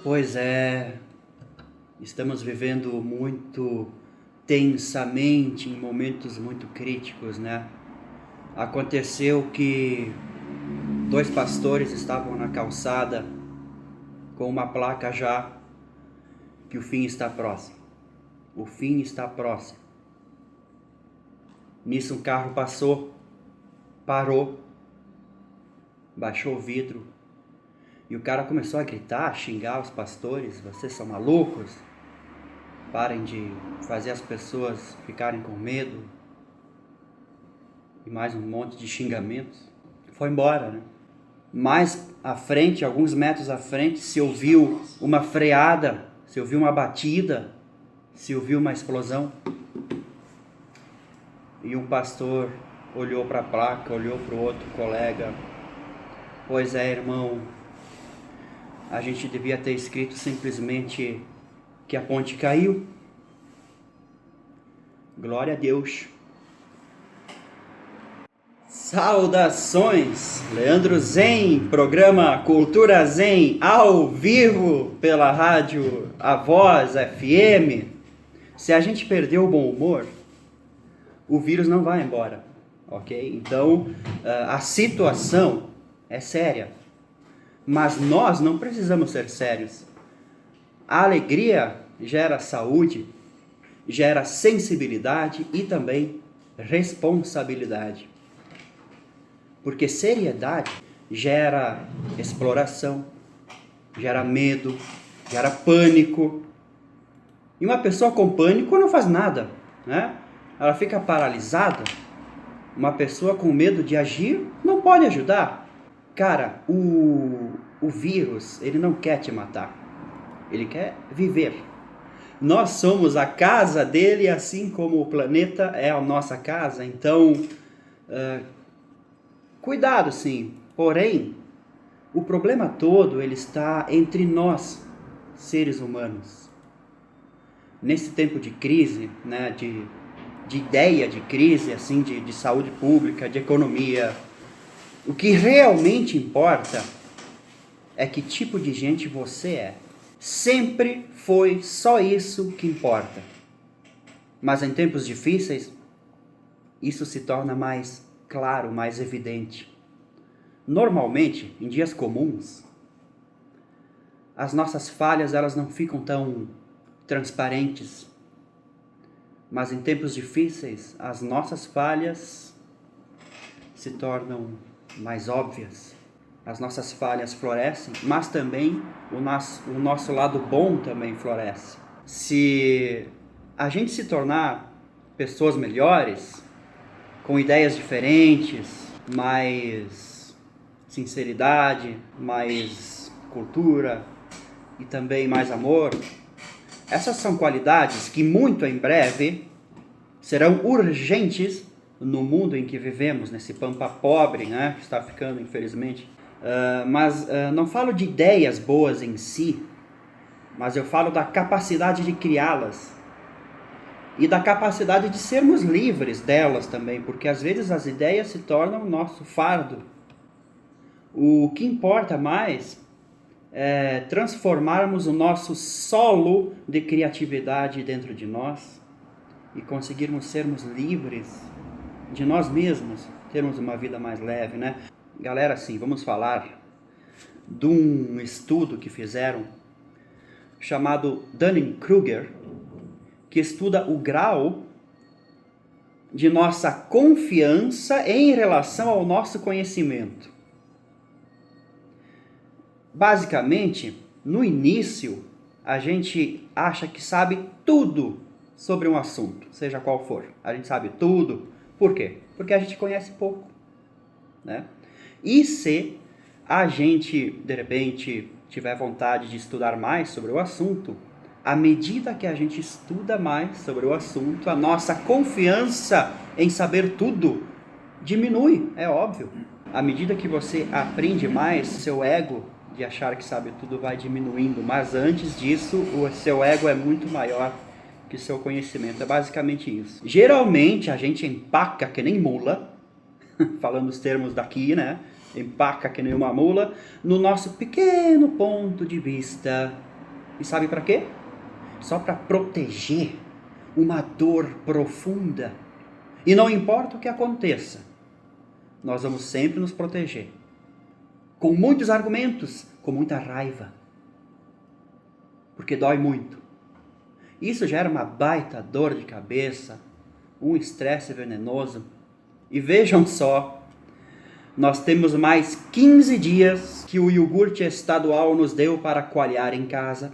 Pois é, estamos vivendo muito tensamente em momentos muito críticos, né? Aconteceu que dois pastores estavam na calçada com uma placa já que o fim está próximo. O fim está próximo. Nisso um carro passou, parou, baixou o vidro e o cara começou a gritar, a xingar os pastores: vocês são malucos? Parem de fazer as pessoas ficarem com medo. E mais um monte de xingamentos. Foi embora, né? Mais à frente, alguns metros à frente, se ouviu uma freada, se ouviu uma batida, se ouviu uma explosão. E um pastor olhou para a placa, olhou para o outro colega. Pois é, irmão, a gente devia ter escrito simplesmente que a ponte caiu. Glória a Deus. Saudações, Leandro Zen, programa Cultura Zen, ao vivo pela rádio A Voz FM. Se a gente perder o bom humor, o vírus não vai embora, ok? Então, a situação é séria, mas nós não precisamos ser sérios. A alegria gera saúde, gera sensibilidade e também responsabilidade. Porque seriedade gera exploração, gera medo, gera pânico. E uma pessoa com pânico não faz nada, né? Ela fica paralisada. Uma pessoa com medo de agir não pode ajudar. Cara, o vírus, ele não quer te matar. Ele quer viver. Nós somos a casa dele, assim como o planeta é a nossa casa. Então, cuidado sim. Porém, o problema todo ele está entre nós, seres humanos. Nesse tempo de crise, né, de ideia de crise, assim, de saúde pública, de economia, o que realmente importa é que tipo de gente você é. Sempre foi só isso que importa. Mas em tempos difíceis, isso se torna mais claro, mais evidente. Normalmente, em dias comuns, as nossas falhas elas não ficam tão transparentes. Mas em tempos difíceis, as nossas falhas se tornam mais óbvias. As nossas falhas florescem, mas também o nosso lado bom também floresce. Se a gente se tornar pessoas melhores, com ideias diferentes, mais sinceridade, mais cultura e também mais amor, essas são qualidades que muito em breve serão urgentes no mundo em que vivemos, nesse pampa pobre, né, que está ficando, infelizmente. Mas não falo de ideias boas em si, mas eu falo da capacidade de criá-las e da capacidade de sermos livres delas também, porque às vezes as ideias se tornam nosso fardo. O que importa mais é transformarmos o nosso solo de criatividade dentro de nós e conseguirmos sermos livres de nós mesmos, termos uma vida mais leve, né? Galera, sim, vamos falar de um estudo que fizeram chamado Dunning-Kruger, que estuda o grau de nossa confiança em relação ao nosso conhecimento. Basicamente, no início, a gente acha que sabe tudo sobre um assunto, seja qual for. A gente sabe tudo. Por quê? Porque a gente conhece pouco, né? E se a gente, de repente, tiver vontade de estudar mais sobre o assunto, à medida que a gente estuda mais sobre o assunto, a nossa confiança em saber tudo diminui, é óbvio. À medida que você aprende mais, seu ego de achar que sabe tudo vai diminuindo, mas antes disso, o seu ego é muito maior que o seu conhecimento. É basicamente isso. Geralmente, a gente empaca que nem mula, falando os termos daqui, né? empaca que nem uma mula no nosso pequeno ponto de vista. E sabe para quê? Só para proteger uma dor profunda. E não importa o que aconteça, nós vamos sempre nos proteger. Com muitos argumentos, com muita raiva. Porque dói muito. Isso gera uma baita dor de cabeça, um estresse venenoso. E vejam só, nós temos mais 15 dias que o iogurte estadual nos deu para coalhar em casa.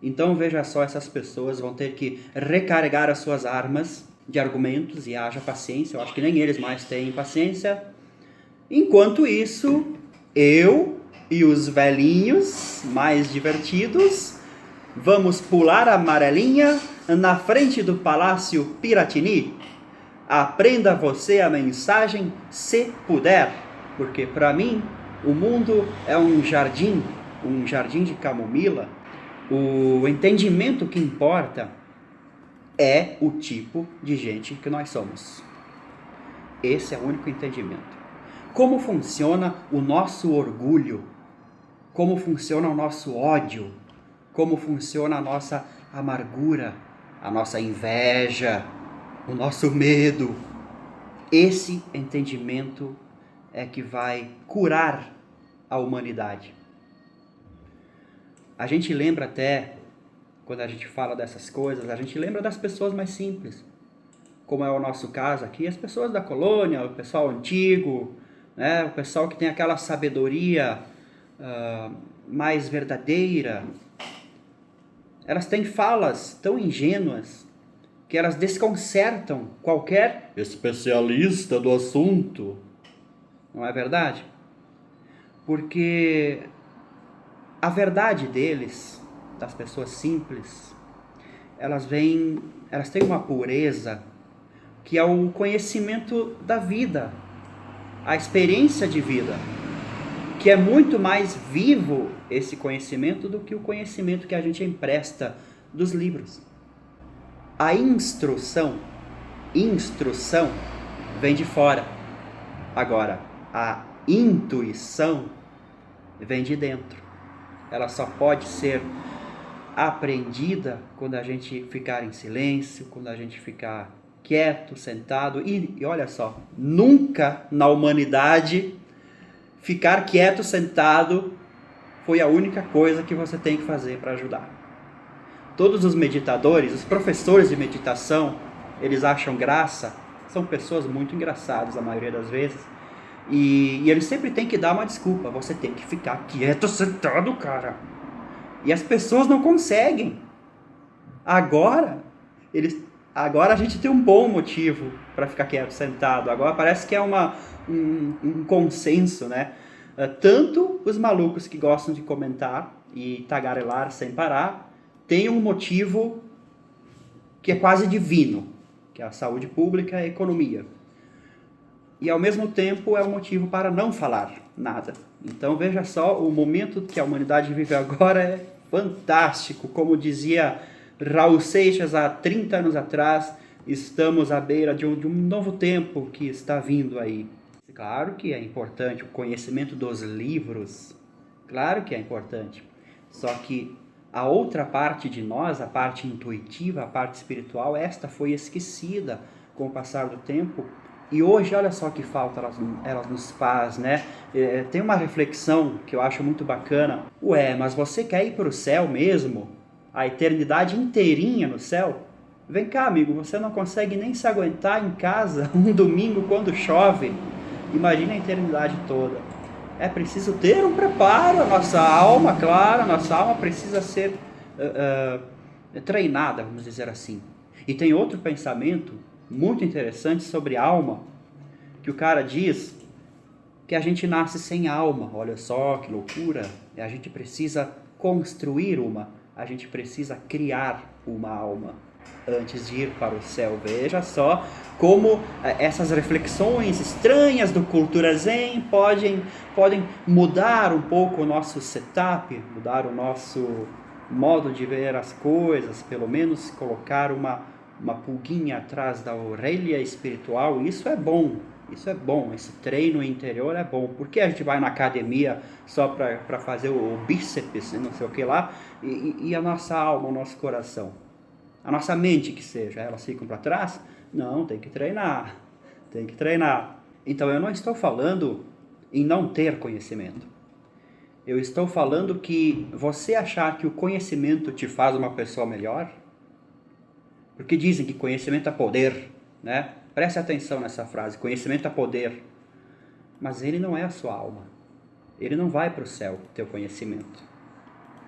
Então veja só, essas pessoas vão ter que recarregar as suas armas de argumentos e haja paciência. Eu acho que nem eles mais têm paciência. Enquanto isso, eu e os velhinhos mais divertidos vamos pular a amarelinha na frente do Palácio Piratini. Aprenda você a mensagem se puder, porque para mim o mundo é um jardim de camomila. O entendimento que importa é o tipo de gente que nós somos. Esse é o único entendimento. Como funciona o nosso orgulho? Como funciona o nosso ódio? Como funciona a nossa amargura, a nossa inveja, o nosso medo? Esse entendimento é que vai curar a humanidade. A gente lembra até, quando a gente fala dessas coisas, a gente lembra das pessoas mais simples. Como é o nosso caso aqui, as pessoas da colônia, o pessoal antigo, né? O pessoal que tem aquela sabedoria mais verdadeira. Elas têm falas tão ingênuas que elas desconcertam qualquer especialista do assunto. Não é verdade? Porque a verdade deles, das pessoas simples, elas têm uma pureza que é o conhecimento da vida, a experiência de vida, que é muito mais vivo esse conhecimento do que o conhecimento que a gente empresta dos livros. A instrução vem de fora. Agora, a intuição vem de dentro. Ela só pode ser aprendida quando a gente ficar em silêncio, quando a gente ficar quieto, sentado. E olha só, nunca na humanidade ficar quieto, sentado foi a única coisa que você tem que fazer para ajudar. Todos os meditadores, os professores de meditação, eles acham graça, são pessoas muito engraçadas a maioria das vezes, e eles sempre têm que dar uma desculpa. Você tem que ficar quieto, sentado, cara. E as pessoas não conseguem. Agora a gente tem um bom motivo para ficar quieto, sentado. Agora parece que é um consenso, né? Tanto os malucos que gostam de comentar e tagarelar sem parar, tem um motivo que é quase divino, que é a saúde pública e a economia. E ao mesmo tempo é um motivo para não falar nada. Então veja só, o momento que a humanidade vive agora é fantástico. Como dizia Raul Seixas há 30 anos atrás, estamos à beira de um novo tempo que está vindo aí. Claro que é importante o conhecimento dos livros, claro que é importante. Só que a outra parte de nós, a parte intuitiva, a parte espiritual, esta foi esquecida com o passar do tempo. E hoje, olha só que falta ela nos faz, né? Tem uma reflexão que eu acho muito bacana. Ué, mas você quer ir para o céu mesmo? A eternidade inteirinha no céu? Vem cá, amigo, você não consegue nem se aguentar em casa um domingo quando chove. Imagina a eternidade toda. É preciso ter um preparo. A nossa alma, claro, a nossa alma precisa ser treinada, vamos dizer assim. E tem outro pensamento muito interessante sobre alma, que o cara diz que a gente nasce sem alma. Olha só que loucura. A gente precisa construir a gente precisa criar uma alma antes de ir para o céu. Veja só como essas reflexões estranhas do Cultura Zen podem mudar um pouco o nosso setup, mudar o nosso modo de ver as coisas, pelo menos colocar uma pulguinha atrás da orelha espiritual. Isso é bom, Isso é bom, esse treino interior é bom. Por que a gente vai na academia só para fazer o bíceps, não sei o que lá, e a nossa alma, o nosso coração? A nossa mente que seja, elas ficam para trás? Não, tem que treinar, tem que treinar. Então eu não estou falando em não ter conhecimento. Eu estou falando que você achar que o conhecimento te faz uma pessoa melhor, porque dizem que conhecimento é poder, né? Preste atenção nessa frase, conhecimento é poder. Mas ele não é a sua alma. Ele não vai para o céu, teu conhecimento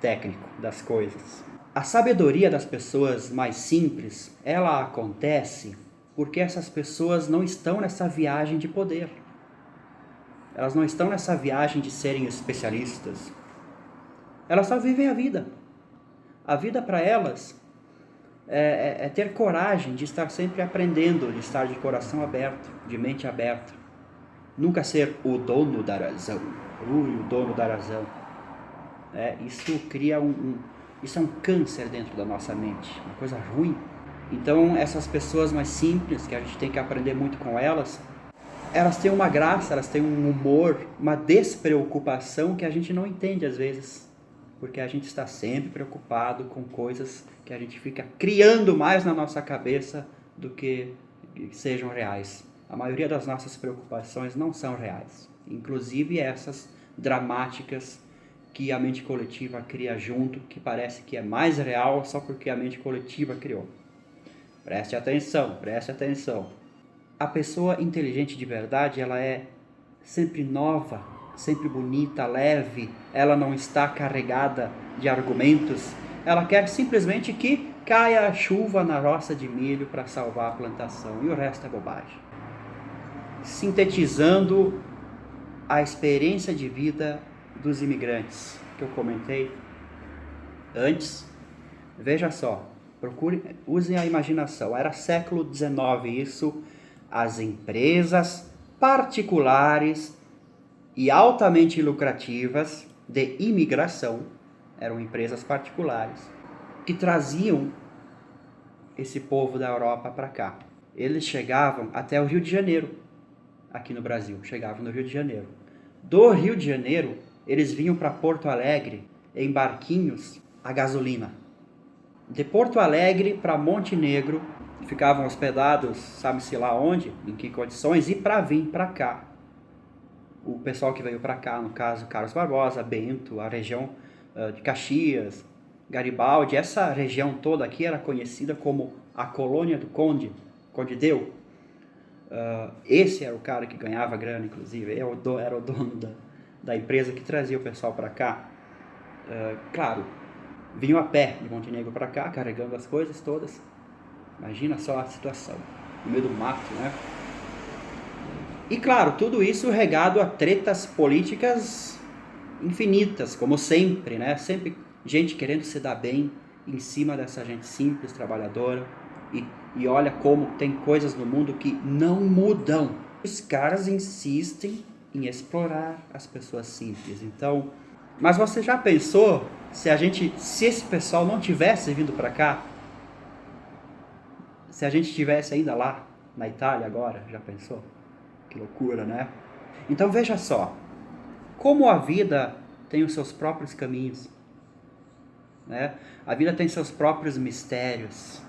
técnico das coisas. A sabedoria das pessoas mais simples, ela acontece porque essas pessoas não estão nessa viagem de poder. Elas não estão nessa viagem de serem especialistas. Elas só vivem a vida. A vida para elas é ter coragem de estar sempre aprendendo, de estar de coração aberto, de mente aberta. Nunca ser o dono da razão. O dono da razão. Isso cria isso é um câncer dentro da nossa mente, uma coisa ruim. Então essas pessoas mais simples, que a gente tem que aprender muito com elas têm uma graça, elas têm um humor, uma despreocupação que a gente não entende às vezes. Porque a gente está sempre preocupado com coisas que a gente fica criando mais na nossa cabeça do que sejam reais. A maioria das nossas preocupações não são reais. Inclusive essas dramáticas que a mente coletiva cria junto, que parece que é mais real só porque a mente coletiva criou. Preste atenção, preste atenção. A pessoa inteligente de verdade, ela é sempre nova, sempre bonita, leve, ela não está carregada de argumentos, ela quer simplesmente que caia a chuva na roça de milho para salvar a plantação, e o resto é bobagem. Sintetizando a experiência de vida dos imigrantes, que eu comentei antes, veja só, usem a imaginação, era século XIX isso, as empresas particulares e altamente lucrativas de imigração, eram empresas particulares, que traziam esse povo da Europa para cá. Eles chegavam até o Rio de Janeiro, aqui no Brasil, chegavam no Rio de Janeiro. Do Rio de Janeiro, eles vinham para Porto Alegre em barquinhos a gasolina. De Porto Alegre para Montenegro, ficavam hospedados, sabe-se lá onde, em que condições, e para vir para cá. O pessoal que veio para cá, no caso, Carlos Barbosa, Bento, a região de Caxias, Garibaldi, essa região toda aqui era conhecida como a colônia do Conde Deu. Esse era o cara que ganhava grana, inclusive, era o dono da empresa que trazia o pessoal para cá. Claro, vinham a pé de Montenegro para cá, carregando as coisas todas. Imagina só a situação, no meio do mato, né? E claro, tudo isso regado a tretas políticas infinitas, como sempre, né? Sempre gente querendo se dar bem em cima dessa gente simples, trabalhadora. E olha como tem coisas no mundo que não mudam. Os caras insistem em explorar as pessoas simples. Então, mas você já pensou se esse pessoal não tivesse vindo para cá? Se a gente estivesse ainda lá, na Itália agora, já pensou? Que loucura, né? Então veja só, como a vida tem os seus próprios caminhos, né? A vida tem seus próprios mistérios,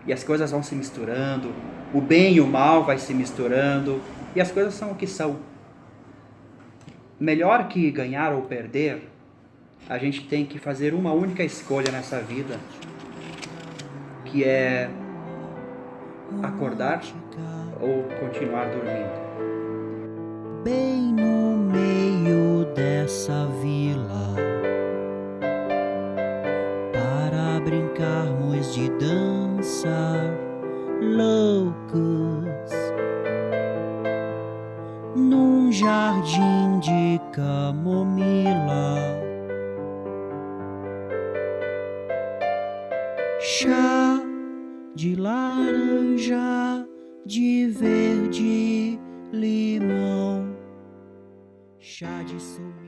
e as coisas vão se misturando, o bem e o mal vai se misturando, e as coisas são o que são. Melhor que ganhar ou perder, a gente tem que fazer uma única escolha nessa vida, que é acordar ou continuar dormindo. Bem no meio dessa vila, para brincarmos de dançar loucos, num jardim de camomila, chá de laranja, de verde, limão, chá de sumo.